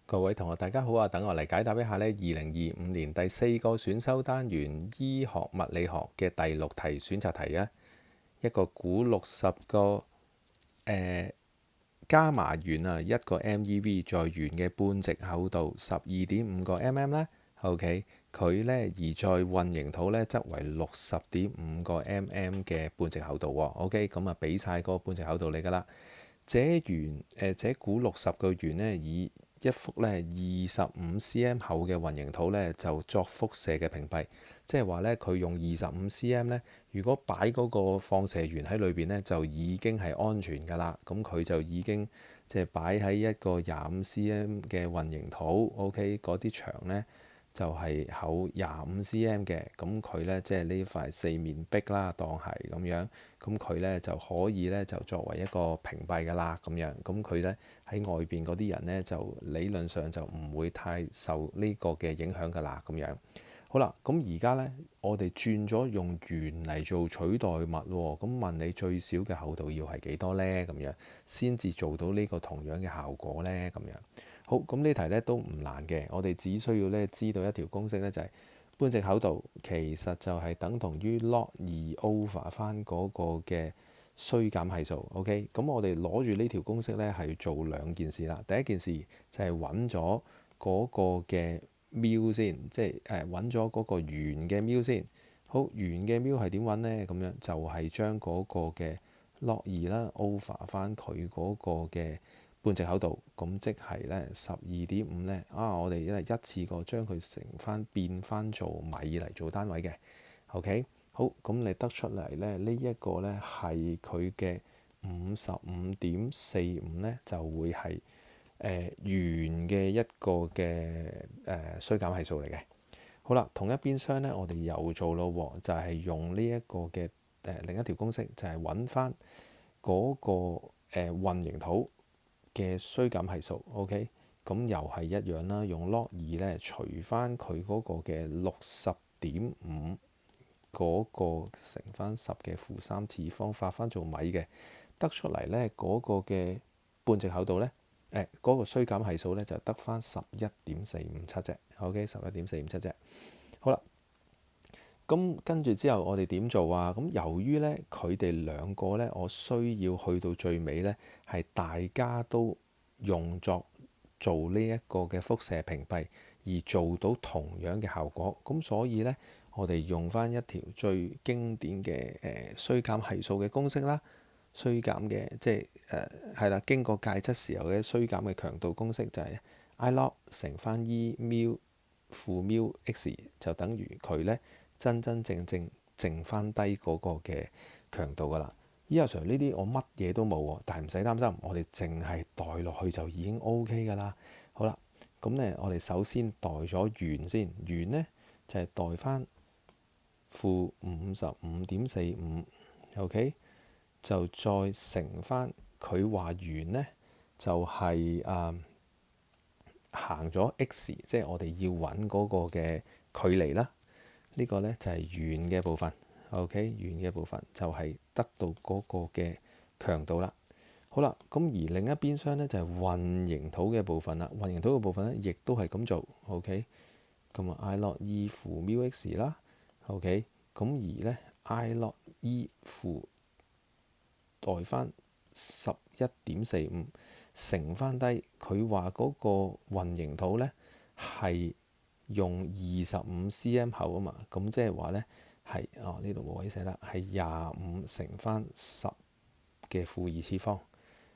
各位同學，大家好啊！等我嚟解答一下呢2025年第4個選修單元醫學物理學嘅第6題選擇題啊。一個鈷60個伽馬鉛啊，1個 MeV 在鉛嘅半直厚度12.5個 mm 啦。OK， 佢呢而在混凝土呢則為60.5個 mm 嘅半直厚度喎。OK， 咁啊俾晒個半直厚度你㗎啦。這鈷60個鉛呢，以一幅呢25 cm 厚嘅混凝土呢，就作輻射嘅屏蔽，即係話呢，佢用25 cm 呢，如果擺嗰個放射源喺裏邊呢，就已經係安全㗎啦。咁佢就已經即係擺喺一個25 cm 嘅混凝土，OK， 嗰啲牆呢，就係厚25 cm 嘅，咁佢呢，即係呢塊四面壁啦，當係咁樣，咁佢呢，就可以呢，就作為一個屏蔽㗎啦，咁樣，咁佢呢，喺外邊嗰啲人呢，就理論上就唔會太受呢個嘅影響㗎啦，咁樣。好啦，咁而家呢，我哋轉咗用鉛嚟做取代物喎，咁問你最少嘅厚度要係幾多呢？咁樣先至做到呢個同樣嘅效果呢？咁樣。好，咁呢題呢都唔難嘅，我哋只需要呢知道一條公式呢，就係半直厚度其實就係等同於 log 2 over 翻嗰個嘅衰減係數。OK，咁我哋攞住呢條公式呢，係做兩件事啦。第一件事就係揾咗嗰個嘅μ先，即係揾咗嗰個鉛嘅μ先。好，鉛嘅μ係點揾呢？咁樣就係將嗰個嘅 log 2啦 over 翻佢嗰個嘅半直厚度，咁即係呢12.5呢。我哋因為一次過將佢乘翻變翻做米嚟做單位嘅。OK， 好，咁你得出嚟呢，呢一個呢係佢嘅55.45呢，就會係鉛嘅一個嘅衰減係數嚟嘅。好啦，同一邊廂呢，我哋又做咯喎，就係用呢一個嘅另一條公式，就係揾翻嗰個混凝土嘅衰減係數。OK，咁又係一樣啦，用 log 2咧除翻佢嗰個嘅60.5嗰個乘翻10嘅負3次方，發翻做米嘅，得出嚟呢嗰個嘅半直厚度呢，嗰個衰減係數呢，就得翻11.457啫。OK， 11.457啫。好啦，咁跟住之後我哋點做啊？咁由於呢，佢哋兩個呢，我需要去到最尾呢，係大家都用作做呢一個嘅輻射屏蔽，而做到同樣嘅效果。咁所以呢，我哋用翻一條最經典嘅衰減係數嘅公式啦。衰減嘅即係係啦，經過介質時候嘅衰減嘅強度公式就係 I log 乘翻 E μ 負 μ x 就等於佢呢真正剩翻低嗰個嘅強度㗎啦。依阿 Sir 呢啲我乜嘢都冇喎，但係唔使擔心，我哋淨係代落去就已經 OK 㗎啦。好啦，咁呢，我哋首先代咗鉛先，鉛呢就係代翻負55.45 OK。就再乘翻佢話鉛呢，就係行咗 x，即係我哋要揾嗰個嘅距離啦。呢個呢，就係鉛嘅部分。OK，鉛嘅部分就係得到嗰個嘅強度啦。好啦，咁而另一邊廂呢，就係混凝土嘅部分啦。混凝土嘅部分呢，亦都係咁做。OK，咁啊 I log E 負 μ x 啦。OK，咁而呢 I log E 負代翻11.45乘翻低，佢話嗰個混凝土呢係用25 cm 厚啊嘛，咁即係話呢係呢度冇位寫啦，係25乘翻10嘅負2次方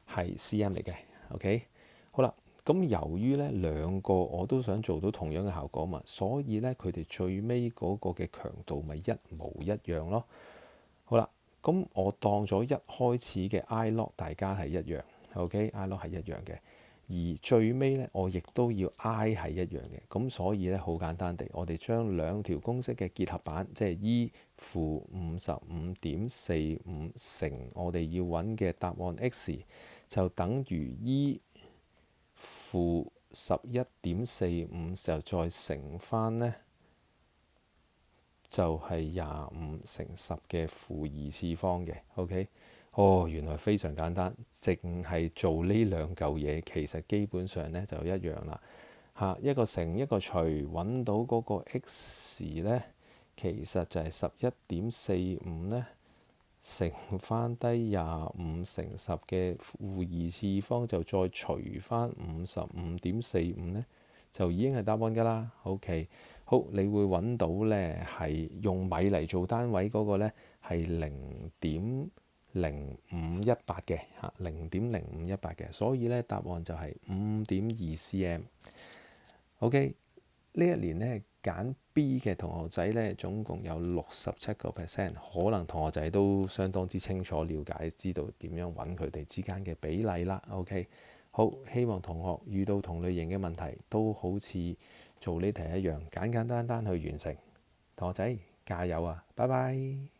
係 cm 嚟嘅。OK， 好啦，咁由於呢兩個我都想做到同樣嘅效果嘛，所以呢，佢哋最尾嗰個嘅強度咪一模一樣咯。好啦。咁我當咗一開始嘅 I log 大家係一樣，OK，I log 係一樣嘅，而最尾呢，我亦都要 I 係一樣嘅，咁所以呢，好簡單地，我哋將兩條公式嘅結合版，即係 E 負55.45乘我哋要揾嘅答案 x， 就等於 E 負11.45就再乘翻呢。就係25乘10嘅負2次方嘅。OK，哦，原來非常簡單，淨係做呢兩嚿嘢，其實基本上呢就一樣啦。一個乘一個除，揾到嗰個 x 呢，其實就係11.45呢，乘翻低25乘10嘅負二次方，就再除翻55.45呢，就已經係答案㗎啦。OK，好，你會揾到呢係用米嚟做單位嗰個呢係0.0518嘅0.0518嘅，所以呢答案就係5.2 cm。OK，呢一年呢揀 B 嘅同學仔呢，總共有67%，可能同學仔都相當之清楚了解，知道點樣揾佢哋之間嘅比例啦。OK，好，希望同學遇到同類型嘅問題都好似做呢題一樣，簡簡單單去完成。同學仔加油啊！拜拜。